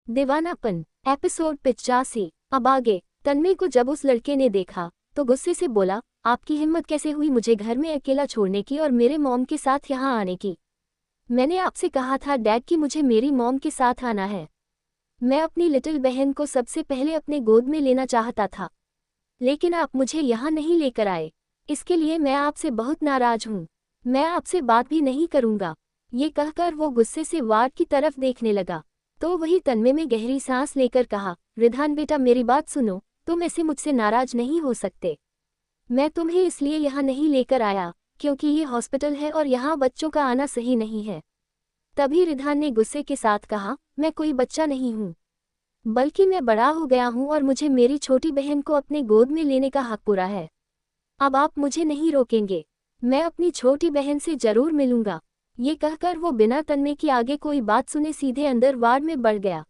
दीवानापन episode 85। अब आगे। तन्मय को जब उस लड़के ने देखा तो गुस्से से बोला, आपकी हिम्मत कैसे हुई मुझे घर में अकेला छोड़ने की और मेरे मॉम के साथ यहाँ आने की। मैंने आपसे कहा था डैड कि मुझे मेरी मॉम के साथ आना है। मैं अपनी लिटिल बहन को सबसे पहले अपने गोद में लेना चाहता था, लेकिन आप मुझे यहाँ नहीं लेकर आए। इसके लिए मैं आपसे बहुत नाराज हूँ। मैं आपसे बात भी नहीं करूँगा। ये कहकर वो गुस्से से वार्ड की तरफ देखने लगा। तो वही तन्मय में गहरी सांस लेकर कहा, रिधान बेटा मेरी बात सुनो, तुम ऐसे मुझसे नाराज नहीं हो सकते। मैं तुम्हें इसलिए यहाँ नहीं लेकर आया क्योंकि ये हॉस्पिटल है और यहाँ बच्चों का आना सही नहीं है। तभी रिधान ने गुस्से के साथ कहा, मैं कोई बच्चा नहीं हूँ, बल्कि मैं बड़ा हो गया हूँ और मुझे मेरी छोटी बहन को अपने गोद में लेने का हक पूरा है। अब आप मुझे नहीं रोकेंगे। मैं अपनी छोटी बहन से जरूर मिलूंगा। ये कहकर वो बिना तन्मय की आगे कोई बात सुने सीधे अंदर वार्ड में बढ़ गया।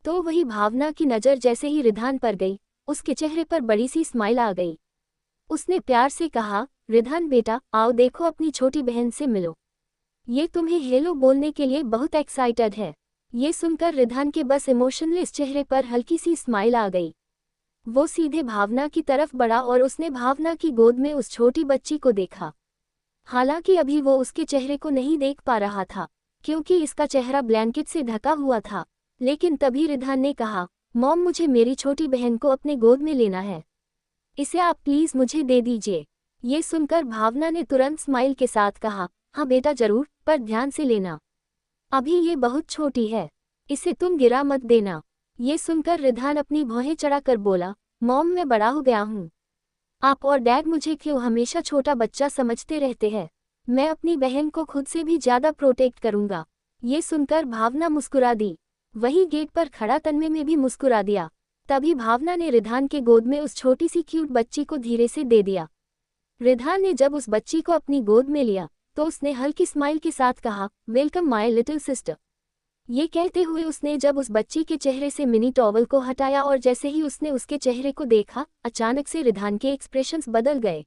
तो वही भावना की नज़र जैसे ही रिधान पर गई, उसके चेहरे पर बड़ी सी स्माइल आ गई। उसने प्यार से कहा, रिधान बेटा आओ देखो अपनी छोटी बहन से मिलो। ये तुम्हें हेलो बोलने के लिए बहुत एक्साइटेड है। ये सुनकर रिधान के बस इमोशनलेस चेहरे पर हल्की सी स्माइल आ गई। वो सीधे भावना की तरफ बढ़ा और उसने भावना की गोद में उस छोटी बच्ची को देखा। हालांकि अभी वो उसके चेहरे को नहीं देख पा रहा था क्योंकि इसका चेहरा ब्लैंकेट से ढका हुआ था। लेकिन तभी रिधान ने कहा, मॉम मुझे मेरी छोटी बहन को अपने गोद में लेना है, इसे आप प्लीज़ मुझे दे दीजिए। ये सुनकर भावना ने तुरंत स्माइल के साथ कहा, हाँ बेटा जरूर, पर ध्यान से लेना, अभी ये बहुत छोटी है, इसे तुम गिरा मत देना। ये सुनकर रिधान अपनी भौहें चढ़ाकर बोला, मॉम मैं बड़ा हो गया हूँ, आप और डैड मुझे क्यों हमेशा छोटा बच्चा समझते रहते हैं। मैं अपनी बहन को खुद से भी ज़्यादा प्रोटेक्ट करूँगा। ये सुनकर भावना मुस्कुरा दी। वहीं गेट पर खड़ा तन्मय में भी मुस्कुरा दिया। तभी भावना ने रिधान के गोद में उस छोटी सी क्यूट बच्ची को धीरे से दे दिया। रिधान ने जब उस बच्ची को अपनी गोद में लिया तो उसने हल्की स्माइल के साथ कहा, वेलकम माय लिटिल सिस्टर। ये कहते हुए उसने जब उस बच्ची के चेहरे से मिनी टॉवल को हटाया और जैसे ही उसने उसके चेहरे को देखा, अचानक से रिधान के एक्सप्रेशंस बदल गए।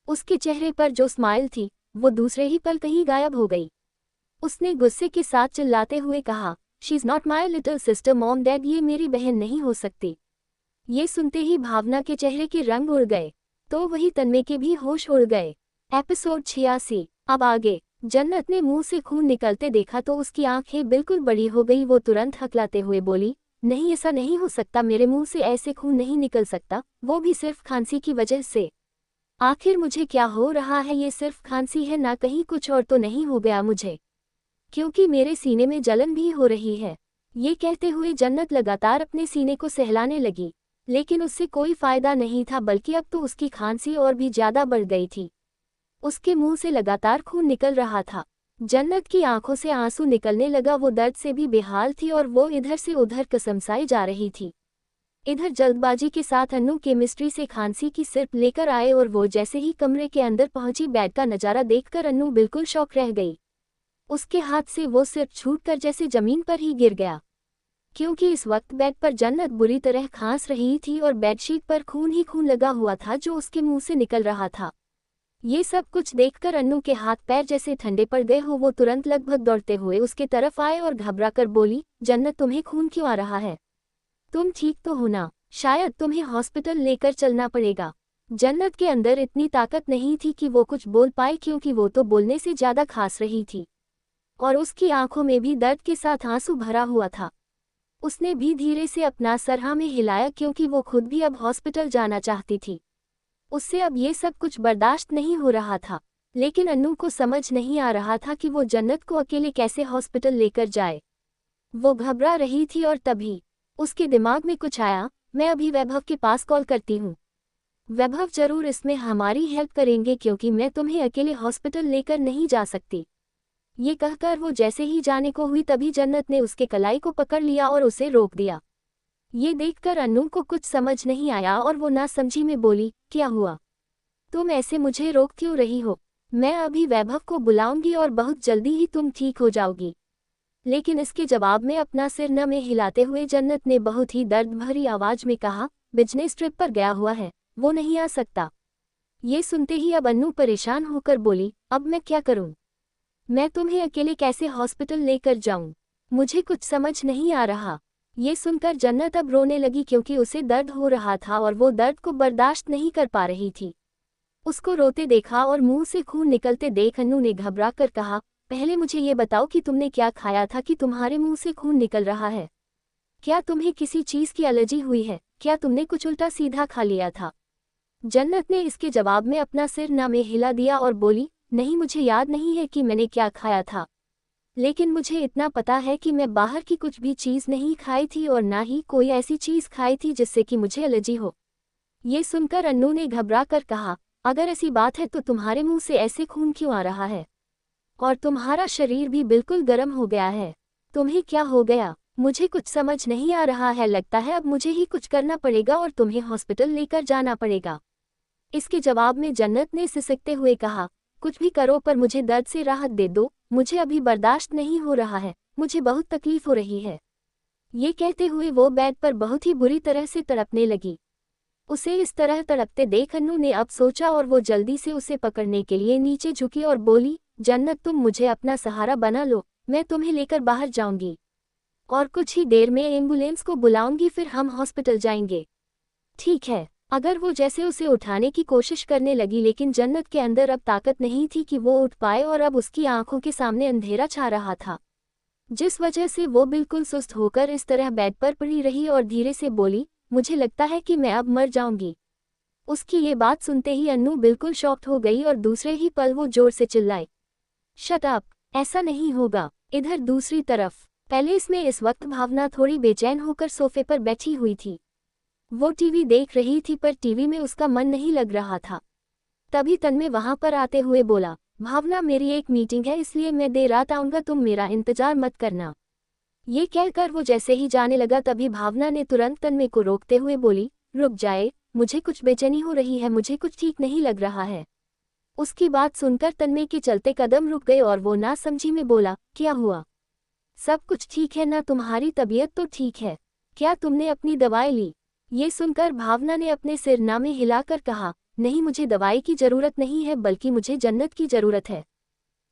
उसके चेहरे पर जो स्माइल थी वो दूसरे ही पल कहीं गायब हो गई। उसने गुस्से के साथ चिल्लाते हुए कहा, she is not my little sister mom dad, ये मेरी बहन नहीं हो सकती। ये सुनते ही भावना के चेहरे के रंग उड़ गए, तो वही तन्मय के भी होश उड़ गए। एपिसोड 86। अब आगे। जन्नत ने मुंह से खून निकलते देखा तो उसकी आंखें बिल्कुल बड़ी हो गई। वो तुरंत हकलाते हुए बोली, नहीं ऐसा नहीं हो सकता, मेरे मुंह से ऐसे खून नहीं निकल सकता, वो भी सिर्फ खांसी की वजह से। आखिर मुझे क्या हो रहा है, ये सिर्फ खांसी है ना, कहीं कुछ और तो नहीं हो गया मुझे, क्योंकि मेरे सीने में जलन भी हो रही है। ये कहते हुए जन्नत लगातार अपने सीने को सहलाने लगी, लेकिन उससे कोई फायदा नहीं था, बल्कि अब तो उसकी खांसी और भी ज्यादा बढ़ गई थी। उसके मुंह से लगातार खून निकल रहा था। जन्नत की आंखों से आंसू निकलने लगा। वो दर्द से भी बेहाल थी और वो इधर से उधर कसमसाई जा रही थी। इधर जल्दबाजी के साथ अन्नू केमिस्ट्री से खांसी की सिरप लेकर आए और वो जैसे ही कमरे के अंदर पहुंची, बेड का नजारा देखकर अन्नू बिल्कुल शॉक रह गई। उसके हाथ से वो सिरप छूटकर जैसे जमीन पर ही गिर गया, क्योंकि इस वक्त बेड पर जन्नत बुरी तरह खांस रही थी और बेडशीट पर खून ही खून लगा हुआ था जो उसके मुंह से निकल रहा था। ये सब कुछ देखकर अन्नू के हाथ पैर जैसे ठंडे पड़ गए हो। वो तुरंत लगभग दौड़ते हुए उसके तरफ आए और घबराकर बोली, जन्नत तुम्हें खून क्यों आ रहा है, तुम ठीक तो हो ना, शायद तुम्हें हॉस्पिटल लेकर चलना पड़ेगा। जन्नत के अंदर इतनी ताकत नहीं थी कि वो कुछ बोल पाए, क्योंकि वो तो बोलने से ज्यादा खांस रही थी और उसकी आंखों में भी दर्द के साथ आंसू भरा हुआ था। उसने भी धीरे से अपना सर हाँ में हिलाया, क्योंकि वो खुद भी अब हॉस्पिटल जाना चाहती थी। उससे अब ये सब कुछ बर्दाश्त नहीं हो रहा था, लेकिन अन्नू को समझ नहीं आ रहा था कि वो जन्नत को अकेले कैसे हॉस्पिटल लेकर जाए। वो घबरा रही थी और तभी उसके दिमाग में कुछ आया, मैं अभी वैभव के पास कॉल करती हूँ। वैभव जरूर इसमें हमारी हेल्प करेंगे, क्योंकि मैं तुम्हें अकेले हॉस्पिटल लेकर नहीं जा सकती। ये कहकर वो जैसे ही जाने को हुई, तभी जन्नत ने उसके कलाई को पकड़ लिया और उसे रोक दिया। ये देखकर अन्नू को कुछ समझ नहीं आया और वो नासमझी में बोली, क्या हुआ, तुम ऐसे मुझे रोक क्यों रही हो, मैं अभी वैभव को बुलाऊंगी और बहुत जल्दी ही तुम ठीक हो जाओगी। लेकिन इसके जवाब में अपना सिर न में हिलाते हुए जन्नत ने बहुत ही दर्द भरी आवाज में कहा, बिजनेस ट्रिप पर गया हुआ है, वो नहीं आ सकता। ये सुनते ही अब अन्नू परेशान होकर बोली, अब मैं क्या करूं, मैं तुम्हें अकेले कैसे हॉस्पिटल लेकर जाऊं, मुझे कुछ समझ नहीं आ रहा। ये सुनकर जन्नत अब रोने लगी क्योंकि उसे दर्द हो रहा था और वो दर्द को बर्दाश्त नहीं कर पा रही थी। उसको रोते देखा और मुंह से खून निकलते देख अन्नू ने घबरा कर कहा, पहले मुझे ये बताओ कि तुमने क्या खाया था कि तुम्हारे मुंह से खून निकल रहा है? क्या तुम्हें किसी चीज की एलर्जी हुई है? क्या तुमने कुछ उल्टा सीधा खा लिया था? जन्नत ने इसके जवाब में अपना सिर ना में हिला दिया और बोली, नहीं, मुझे याद नहीं है कि मैंने क्या खाया था, लेकिन मुझे इतना पता है कि मैं बाहर की कुछ भी चीज़ नहीं खाई थी और ना ही कोई ऐसी चीज़ खाई थी जिससे कि मुझे एलर्जी हो। ये सुनकर अन्नू ने घबरा कर कहा, अगर ऐसी बात है तो तुम्हारे मुंह से ऐसे खून क्यों आ रहा है? और तुम्हारा शरीर भी बिल्कुल गर्म हो गया है। तुम्हें क्या हो गया? मुझे कुछ समझ नहीं आ रहा है, लगता है अब मुझे ही कुछ करना पड़ेगा और तुम्हें हॉस्पिटल लेकर जाना पड़ेगा। इसके जवाब में जन्नत ने सिसकते हुए कहा, कुछ भी करो पर मुझे दर्द से राहत दे दो, मुझे अभी बर्दाश्त नहीं हो रहा है, मुझे बहुत तकलीफ हो रही है। ये कहते हुए वो बेड पर बहुत ही बुरी तरह से तड़पने लगी। उसे इस तरह तड़पते देख अन्नू ने अब सोचा और वो जल्दी से उसे पकड़ने के लिए नीचे झुकी और बोली, जन्नत तुम मुझे अपना सहारा बना लो, मैं तुम्हें लेकर बाहर जाऊंगी और कुछ ही देर में एम्बुलेंस को बुलाऊंगी, फिर हम हॉस्पिटल जाएंगे। ठीक है। अगर वो जैसे उसे उठाने की कोशिश करने लगी, लेकिन जन्नत के अंदर अब ताकत नहीं थी कि वो उठ पाए और अब उसकी आंखों के सामने अंधेरा छा रहा था, जिस वजह से वो बिल्कुल सुस्त होकर इस तरह बेड पर पड़ी रही और धीरे से बोली, मुझे लगता है कि मैं अब मर जाऊंगी। उसकी ये बात सुनते ही अन्नू बिल्कुल शॉक्ड हो गई और दूसरे ही पल वो जोर से चिल्लाई, शट अप, ऐसा नहीं होगा। इधर दूसरी तरफ पैलेस में इस वक्त भावना थोड़ी बेचैन होकर सोफे पर बैठी हुई थी। वो टीवी देख रही थी पर टीवी में उसका मन नहीं लग रहा था। तभी तन्मय वहां पर आते हुए बोला, भावना मेरी एक मीटिंग है इसलिए मैं देर रात आऊंगा, तुम मेरा इंतजार मत करना। ये कहकर वो जैसे ही जाने लगा तभी भावना ने तुरंत तन्मय को रोकते हुए बोली, रुक जाए, मुझे कुछ बेचैनी हो रही है, मुझे कुछ ठीक नहीं लग रहा है। उसकी बात सुनकर तन्मय के चलते कदम रुक गए और वो ना समझी में बोला, क्या हुआ? सब कुछ ठीक है ना? तुम्हारी तबीयत तो ठीक है, क्या तुमने अपनी दवाई ली? ये सुनकर भावना ने अपने सिर ना में हिलाकर कहा, नहीं, मुझे दवाई की जरूरत नहीं है, बल्कि मुझे जन्नत की जरूरत है।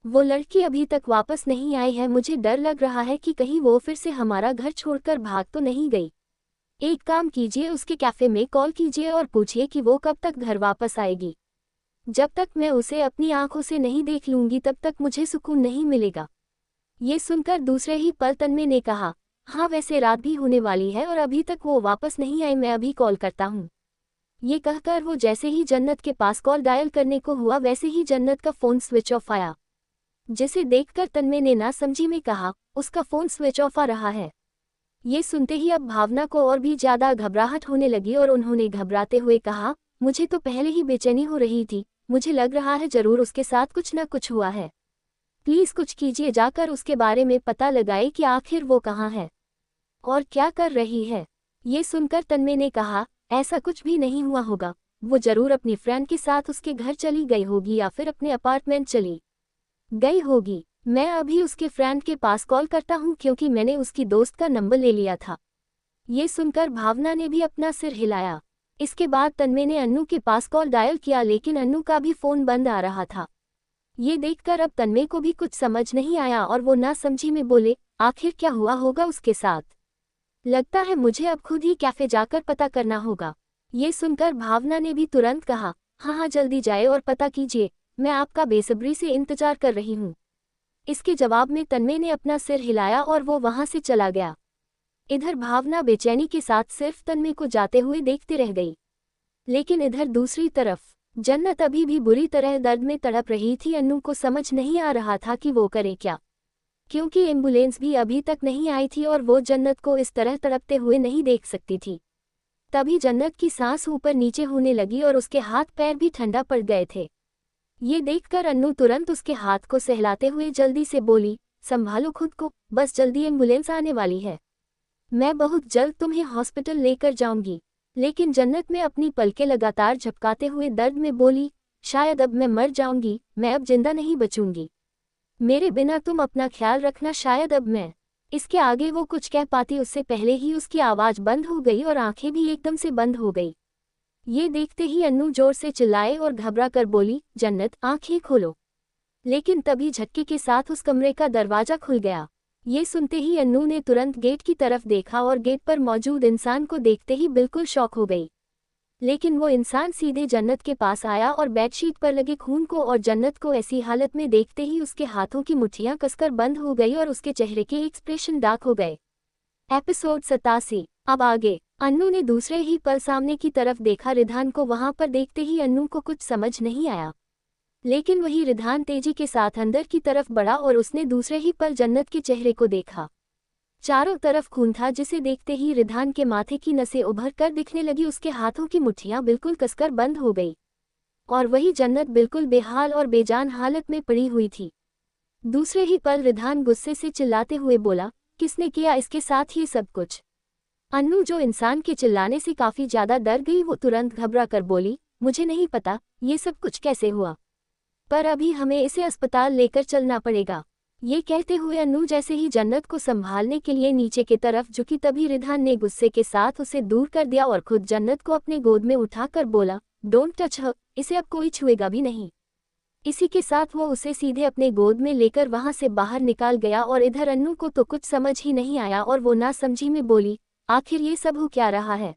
वो लड़की अभी तक वापस नहीं आई है, मुझे डर लग रहा है कि कहीं वो फिर से हमारा घर छोड़कर भाग तो नहीं गई। एक काम कीजिए, उसके कैफे में कॉल कीजिए और पूछिए कि वो कब तक घर वापस आएगी। जब तक मैं उसे अपनी आंखों से नहीं देख लूंगी तब तक मुझे सुकून नहीं मिलेगा। ये सुनकर दूसरे ही पल तन्मय ने कहा, हाँ, वैसे रात भी होने वाली है और अभी तक वो वापस नहीं आई, मैं अभी कॉल करता हूँ। ये कहकर वो जैसे ही जन्नत के पास कॉल डायल करने को हुआ वैसे ही जन्नत का फ़ोन स्विच ऑफ आया, जिसे देखकर तन्मय ने ना समझी में कहा, उसका फ़ोन स्विच ऑफ आ रहा है। ये सुनते ही अब भावना को और भी ज़्यादा घबराहट होने लगी और उन्होंने घबराते हुए कहा, मुझे तो पहले ही बेचैनी हो रही थी, मुझे लग रहा है ज़रूर उसके साथ कुछ न कुछ हुआ है। प्लीज़ कुछ कीजिए, जाकर उसके बारे में पता लगाए कि आखिर वो कहाँ है और क्या कर रही है। ये सुनकर तन्मय ने कहा, ऐसा कुछ भी नहीं हुआ होगा, वो ज़रूर अपनी फ्रेंड के साथ उसके घर चली गई होगी या फिर अपने अपार्टमेंट चली गई होगी। मैं अभी उसके फ्रेंड के पास कॉल करता हूँ क्योंकि मैंने उसकी दोस्त का नंबर ले लिया था। ये सुनकर भावना ने भी अपना सिर हिलाया। इसके बाद तन्मय ने अन्नू के पास कॉल डायल किया, लेकिन अन्नू का भी फ़ोन बंद आ रहा था। ये देखकर अब तन्मय को भी कुछ समझ नहीं आया और वो ना समझी में बोले, आखिर क्या हुआ होगा उसके साथ? लगता है मुझे अब खुद ही कैफे जाकर पता करना होगा। ये सुनकर भावना ने भी तुरंत कहा, हाँ हाँ, जल्दी जाए और पता कीजिए, मैं आपका बेसब्री से इंतजार कर रही हूँ। इसके जवाब में तन्मय ने अपना सिर हिलाया और वो वहां से चला गया। इधर भावना बेचैनी के साथ सिर्फ तन्मय को जाते हुए देखती रह गई। लेकिन इधर दूसरी तरफ जन्नत अभी भी बुरी तरह दर्द में तड़प रही थी। अन्नू को समझ नहीं आ रहा था कि वो करे क्या, क्योंकि एम्बुलेंस भी अभी तक नहीं आई थी और वो जन्नत को इस तरह तड़पते हुए नहीं देख सकती थी। तभी जन्नत की सांस ऊपर नीचे होने लगी और उसके हाथ पैर भी ठंडा पड़ गए थे। ये देखकर अन्नू तुरंत उसके हाथ को सहलाते हुए जल्दी से बोली, संभालो खुद को, बस जल्दी एम्बुलेंस आने वाली है, मैं बहुत जल्द तुम्हें हॉस्पिटल लेकर जाऊंगी। लेकिन जन्नत में अपनी पलकें लगातार झपकाते हुए दर्द में बोली, शायद अब मैं मर जाऊंगी, मैं अब जिंदा नहीं बचूंगी, मेरे बिना तुम अपना ख्याल रखना, शायद अब मैं। इसके आगे वो कुछ कह पाती उससे पहले ही उसकी आवाज़ बंद हो गई और आंखें भी एकदम से बंद हो गई। ये देखते ही अन्नू जोर से चिल्लाए और घबरा कर बोली, जन्नत आंखें खोलो। लेकिन तभी झटके के साथ उस कमरे का दरवाजा खुल गया। ये सुनते ही अन्नू ने तुरंत गेट की तरफ देखा और गेट पर मौजूद इंसान को देखते ही बिल्कुल शॉक हो गई। लेकिन वो इंसान सीधे जन्नत के पास आया और बेडशीट पर लगे खून को और जन्नत को ऐसी हालत में देखते ही उसके हाथों की मुट्ठियां कसकर बंद हो गई और उसके चेहरे के एक्सप्रेशन डार्क हो गए। एपिसोड 87। अब आगे। अन्नू ने दूसरे ही पल सामने की तरफ देखा। रिधान को वहां पर देखते ही अन्नू को कुछ समझ नहीं आया। लेकिन वही रिधान तेजी के साथ अंदर की तरफ बढ़ा और उसने दूसरे ही पल जन्नत के चेहरे को देखा। चारों तरफ खून था जिसे देखते ही रिधान के माथे की नसें उभर कर दिखने लगी। उसके हाथों की मुट्ठियां बिल्कुल कसकर बंद हो गई और वही जन्नत बिल्कुल बेहाल और बेजान हालत में पड़ी हुई थी। दूसरे ही पल रिधान गुस्से से चिल्लाते हुए बोला, किसने किया इसके साथ ये सब कुछ? अन्नू जो इंसान के चिल्लाने से काफी ज्यादा डर गई, वो तुरंत घबरा कर बोली, मुझे नहीं पता ये सब कुछ कैसे हुआ, पर अभी हमें इसे अस्पताल लेकर चलना पड़ेगा। ये कहते हुए अन्नू जैसे ही जन्नत को संभालने के लिए नीचे की तरफ झुकी, तभी रिधान ने गुस्से के साथ उसे दूर कर दिया और खुद जन्नत को अपने गोद में उठाकर बोला, डोंट टच हर, इसे अब कोई छुएगा भी नहीं। इसी के साथ वो उसे सीधे अपने गोद में लेकर वहां से बाहर निकाल गया और इधर अन्नू को तो कुछ समझ ही नहीं आया और वो नासमझी में बोली, आखिर ये सब हो क्या रहा है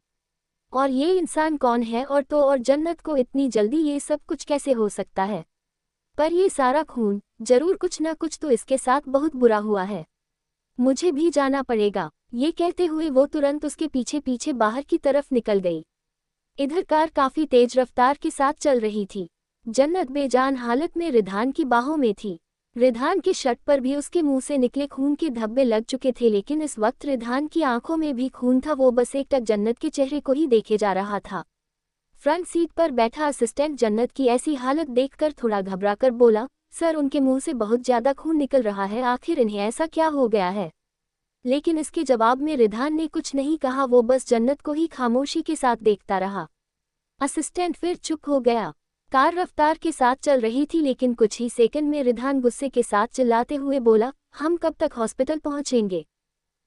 और ये इंसान कौन है और जन्नत को इतनी जल्दी ये सब कुछ कैसे हो सकता है? पर ये सारा खून, जरूर कुछ ना कुछ तो इसके साथ बहुत बुरा हुआ है, मुझे भी जाना पड़ेगा। ये कहते हुए वो तुरंत उसके पीछे पीछे बाहर की तरफ निकल गई। इधर कार काफी तेज रफ्तार के साथ चल रही थी। जन्नत बेजान हालत में रिधान की बाहों में थी। रिधान के शर्ट पर भी उसके मुंह से निकले खून के धब्बे लग चुके थे, लेकिन इस वक्त रिधान की आंखों में भी खून था। वो बस एकटक जन्नत के चेहरे को ही देखे जा रहा था। फ्रंट सीट पर बैठा असिस्टेंट जन्नत की ऐसी हालत देखकर थोड़ा घबराकर बोला, सर उनके मुंह से बहुत ज्यादा खून निकल रहा है, आखिर इन्हें ऐसा क्या हो गया है? लेकिन इसके जवाब में रिधान ने कुछ नहीं कहा, वो बस जन्नत को ही खामोशी के साथ देखता रहा। असिस्टेंट फिर चुप हो गया। कार रफ्तार के साथ चल रही थी, लेकिन कुछ ही सेकंड में रिधान गुस्से के साथ चिल्लाते हुए बोला, हम कब तक हॉस्पिटल पहुंचेंगे?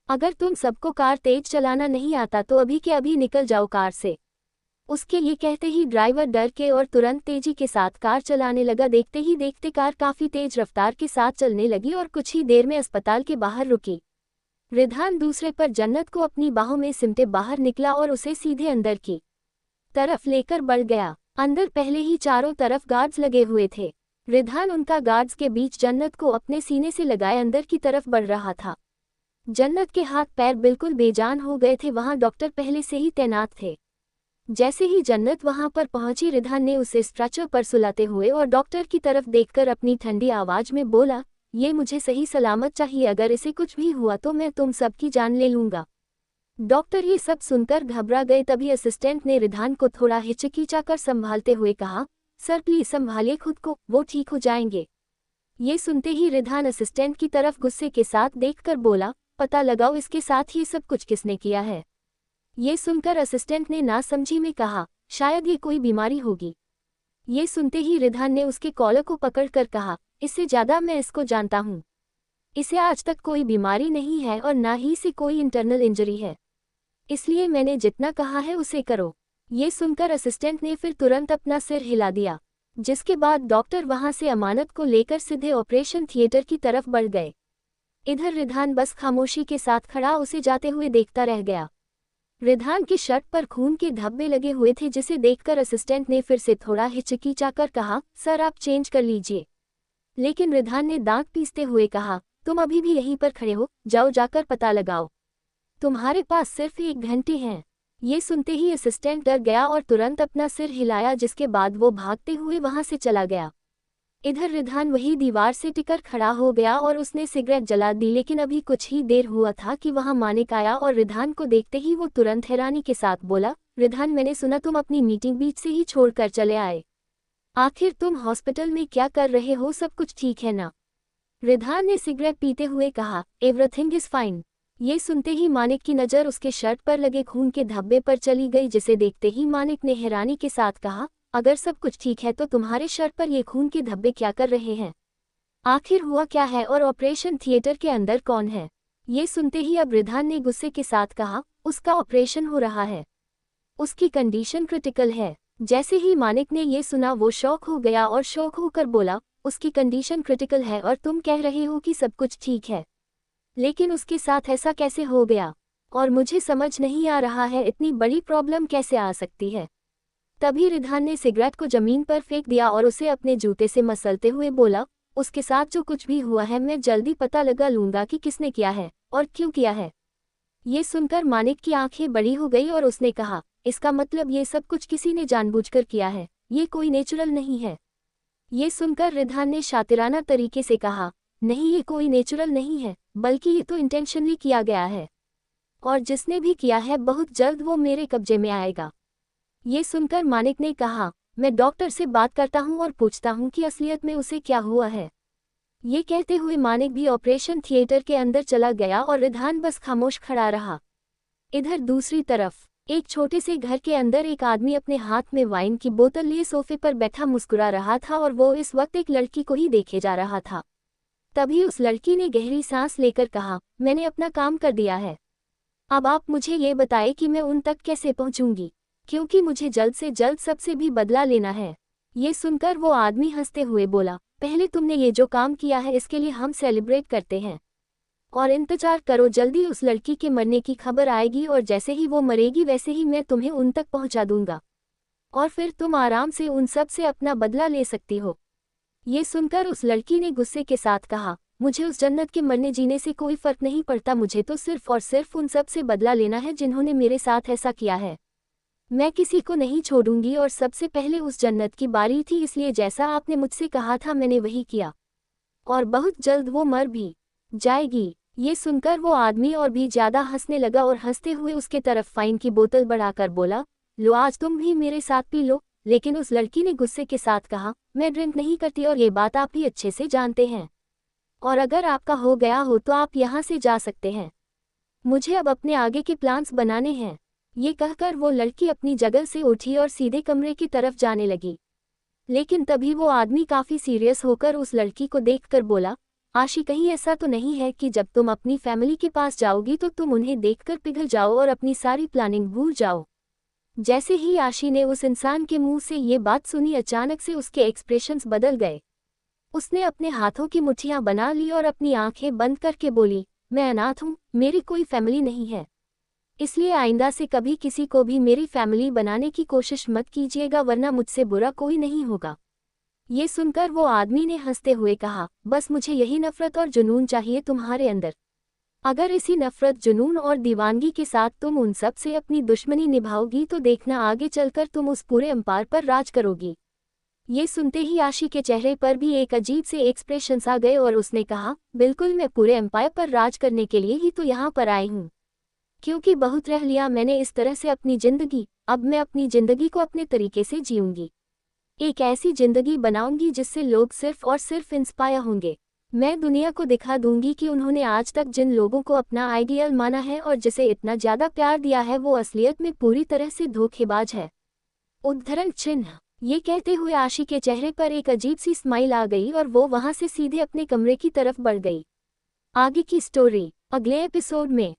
अगर तुम सबको कार तेज चलाना नहीं आता तो अभी के अभी निकल जाओ कार से। उसके ये कहते ही ड्राइवर डर के और तुरंत तेजी के साथ कार चलाने लगा। देखते ही देखते कार काफी तेज रफ्तार के साथ चलने लगी और कुछ ही देर में अस्पताल के बाहर रुकी। रिधान दूसरे पर जन्नत को अपनी बाहों में सिमटे बाहर निकला और उसे सीधे अंदर की तरफ लेकर बढ़ गया। अंदर पहले ही चारों तरफ गार्ड्स लगे हुए थे। रिधान उनका गार्ड्स के बीच जन्नत को अपने सीने से लगाए अंदर की तरफ बढ़ रहा था। जन्नत के हाथ पैर बिल्कुल बेजान हो गए थे। वहां डॉक्टर पहले से ही तैनात थे। जैसे ही जन्नत वहां पर पहुंची, रिधान ने उसे स्ट्रेचर पर सुलाते हुए और डॉक्टर की तरफ देखकर अपनी ठंडी आवाज में बोला, ये मुझे सही सलामत चाहिए, अगर इसे कुछ भी हुआ तो मैं तुम सबकी जान ले लूंगा। डॉक्टर ये सब सुनकर घबरा गए। तभी असिस्टेंट ने रिधान को थोड़ा हिचकिचाकर संभालते हुए कहा, सर प्लीज संभालिए खुद को, वो ठीक हो जाएंगे। ये सुनते ही रिधान असिस्टेंट की तरफ गुस्से के साथ देखकर बोला, पता लगाओ इसके साथ ये सब कुछ किसने किया है। ये सुनकर असिस्टेंट ने नासमझी में कहा, शायद ये कोई बीमारी होगी। ये सुनते ही रिधान ने उसके कॉलर को पकड़कर कहा, इससे ज्यादा मैं इसको जानता हूँ। इसे आज तक कोई बीमारी नहीं है और ना ही इसे कोई इंटरनल इंजरी है, इसलिए मैंने जितना कहा है उसे करो। ये सुनकर असिस्टेंट ने फिर तुरंत अपना सिर हिला दिया, जिसके बाद डॉक्टर वहां से अमानत को लेकर सीधे ऑपरेशन थिएटर की तरफ बढ़ गए। इधर रिधान बस खामोशी के साथ खड़ा उसे जाते हुए देखता रह गया। रिधान की शर्ट पर खून के धब्बे लगे हुए थे, जिसे देखकर असिस्टेंट ने फिर से थोड़ा हिचकिचाकर कहा, सर आप चेंज कर लीजिए। लेकिन रिधान ने दांत पीसते हुए कहा, तुम अभी भी यहीं पर खड़े हो, जाओ जाकर पता लगाओ, तुम्हारे पास सिर्फ 1 घंटे हैं। ये सुनते ही असिस्टेंट डर गया और तुरंत अपना सिर हिलाया, जिसके बाद वो भागते हुए वहां से चला गया। इधर रिधान वही दीवार से टिकर खड़ा हो गया और उसने सिगरेट जला दी। लेकिन अभी कुछ ही देर हुआ था कि वहां मानिक आया और रिधान को देखते ही वो तुरंत हैरानी के साथ बोला, रिधान मैंने सुना तुम अपनी मीटिंग बीच से ही छोड़कर चले आए, आखिर तुम हॉस्पिटल में क्या कर रहे हो, सब कुछ ठीक है ना? रिधान ने सिगरेट पीते हुए कहा, एवरीथिंग इज फाइन। ये सुनते ही मानिक की नज़र उसके शर्ट पर लगे खून के धब्बे पर चली गई, जिसे देखते ही मानिक ने हैरानी के साथ कहा, अगर सब कुछ ठीक है तो तुम्हारे शर्ट पर ये खून के धब्बे क्या कर रहे हैं? आखिर हुआ क्या है और ऑपरेशन थिएटर के अंदर कौन है? ये सुनते ही अब रिधान ने गुस्से के साथ कहा, उसका ऑपरेशन हो रहा है, उसकी कंडीशन क्रिटिकल है। जैसे ही मानिक ने ये सुना वो शॉक हो गया और शॉक होकर बोला, उसकी कंडीशन क्रिटिकल है और तुम कह रहे हो कि सब कुछ ठीक है? लेकिन उसके साथ ऐसा कैसे हो गया और मुझे समझ नहीं आ रहा है इतनी बड़ी प्रॉब्लम कैसे आ सकती है। तभी रिधान ने सिगरेट को जमीन पर फेंक दिया और उसे अपने जूते से मसलते हुए बोला, उसके साथ जो कुछ भी हुआ है मैं जल्दी पता लगा लूंगा कि किसने किया है और क्यों किया है। ये सुनकर मानिक की आंखें बड़ी हो गई और उसने कहा, इसका मतलब ये सब कुछ किसी ने जानबूझकर किया है, ये कोई नेचुरल नहीं है। ये सुनकर रिधान ने शातिराना तरीके से कहा, नहीं ये कोई नेचुरल नहीं है, बल्कि ये तो इंटेंशनली किया गया है और जिसने भी किया है बहुत जल्द वो मेरे कब्जे में आएगा। ये सुनकर मानिक ने कहा, मैं डॉक्टर से बात करता हूँ और पूछता हूँ कि असलियत में उसे क्या हुआ है। ये कहते हुए मानिक भी ऑपरेशन थिएटर के अंदर चला गया और रिधान बस खामोश खड़ा रहा। इधर दूसरी तरफ एक छोटे से घर के अंदर एक आदमी अपने हाथ में वाइन की बोतल लिए सोफे पर बैठा मुस्कुरा रहा था और वो इस वक्त एक लड़की को ही देखे जा रहा था। तभी उस लड़की ने गहरी सांस लेकर कहा, मैंने अपना काम कर दिया है, अब आप मुझे ये बताएं कि मैं उन तक कैसे पहुंचूंगी, क्योंकि मुझे जल्द से जल्द सबसे भी बदला लेना है। ये सुनकर वो आदमी हंसते हुए बोला, पहले तुमने ये जो काम किया है इसके लिए हम सेलिब्रेट करते हैं और इंतजार करो, जल्दी उस लड़की के मरने की खबर आएगी और जैसे ही वो मरेगी वैसे ही मैं तुम्हें उन तक पहुंचा दूंगा और फिर तुम आराम से उन सब से अपना बदला ले सकती हो। ये सुनकर उस लड़की ने गुस्से के साथ कहा, मुझे उस जन्नत के मरने जीने से कोई फर्क नहीं पड़ता, मुझे तो सिर्फ और सिर्फ उन सब से बदला लेना है जिन्होंने मेरे साथ ऐसा किया है। मैं किसी को नहीं छोड़ूंगी और सबसे पहले उस जन्नत की बारी थी, इसलिए जैसा आपने मुझसे कहा था मैंने वही किया और बहुत जल्द वो मर भी जाएगी। ये सुनकर वो आदमी और भी ज्यादा हंसने लगा और हंसते हुए उसके तरफ वाइन की बोतल बढ़ाकर बोला, लो आज तुम भी मेरे साथ पी लो। लेकिन उस लड़की ने गुस्से के साथ कहा, मैं ड्रिंक नहीं करती और ये बात आप भी अच्छे से जानते हैं और अगर आपका हो गया हो तो आप यहाँ से जा सकते हैं, मुझे अब अपने आगे के प्लान्स बनाने हैं। ये कहकर वो लड़की अपनी जगह से उठी और सीधे कमरे की तरफ जाने लगी। लेकिन तभी वो आदमी काफी सीरियस होकर उस लड़की को देखकर बोला, आशी कहीं ऐसा तो नहीं है कि जब तुम अपनी फैमिली के पास जाओगी तो तुम उन्हें देखकर पिघल जाओ और अपनी सारी प्लानिंग भूल जाओ। जैसे ही आशी ने उस इंसान के मुंह से ये बात सुनी अचानक से उसके एक्सप्रेशंस बदल गए। उसने अपने हाथों की मुट्ठियां बना ली और अपनी आंखें बंद करके बोली, मैं अनाथ हूँ, मेरी कोई फैमिली नहीं है, इसलिए आइंदा से कभी किसी को भी मेरी फैमिली बनाने की कोशिश मत कीजिएगा वरना मुझसे बुरा कोई नहीं होगा। ये सुनकर वो आदमी ने हंसते हुए कहा, बस मुझे यही नफरत और जुनून चाहिए तुम्हारे अंदर। अगर इसी नफरत, जुनून और दीवानगी के साथ तुम उन सब से अपनी दुश्मनी निभाओगी तो देखना आगे चलकर तुम उस पूरे एम्पायर पर राज करोगी। ये सुनते ही आशी के चेहरे पर भी एक अजीब से एक्सप्रेशंस आ गए और उसने कहा, बिल्कुल मैं पूरे एम्पायर पर राज करने के लिए ही तो यहाँ पर आई हूँ, क्योंकि बहुत रह लिया मैंने इस तरह से अपनी जिंदगी, अब मैं अपनी जिंदगी को अपने तरीके से जीऊंगी, एक ऐसी जिंदगी बनाऊंगी जिससे लोग सिर्फ और सिर्फ इंस्पायर होंगे। मैं दुनिया को दिखा दूंगी कि उन्होंने आज तक जिन लोगों को अपना आइडियल माना है और जिसे इतना ज्यादा प्यार दिया है वो असलियत में पूरी तरह से धोखेबाज है। उद्धरण चिन्ह। ये कहते हुए आशी के चेहरे पर एक अजीब सी स्माइल आ गई और वो वहां से सीधे अपने कमरे की तरफ बढ़ गई। आगे की स्टोरी अगले एपिसोड में।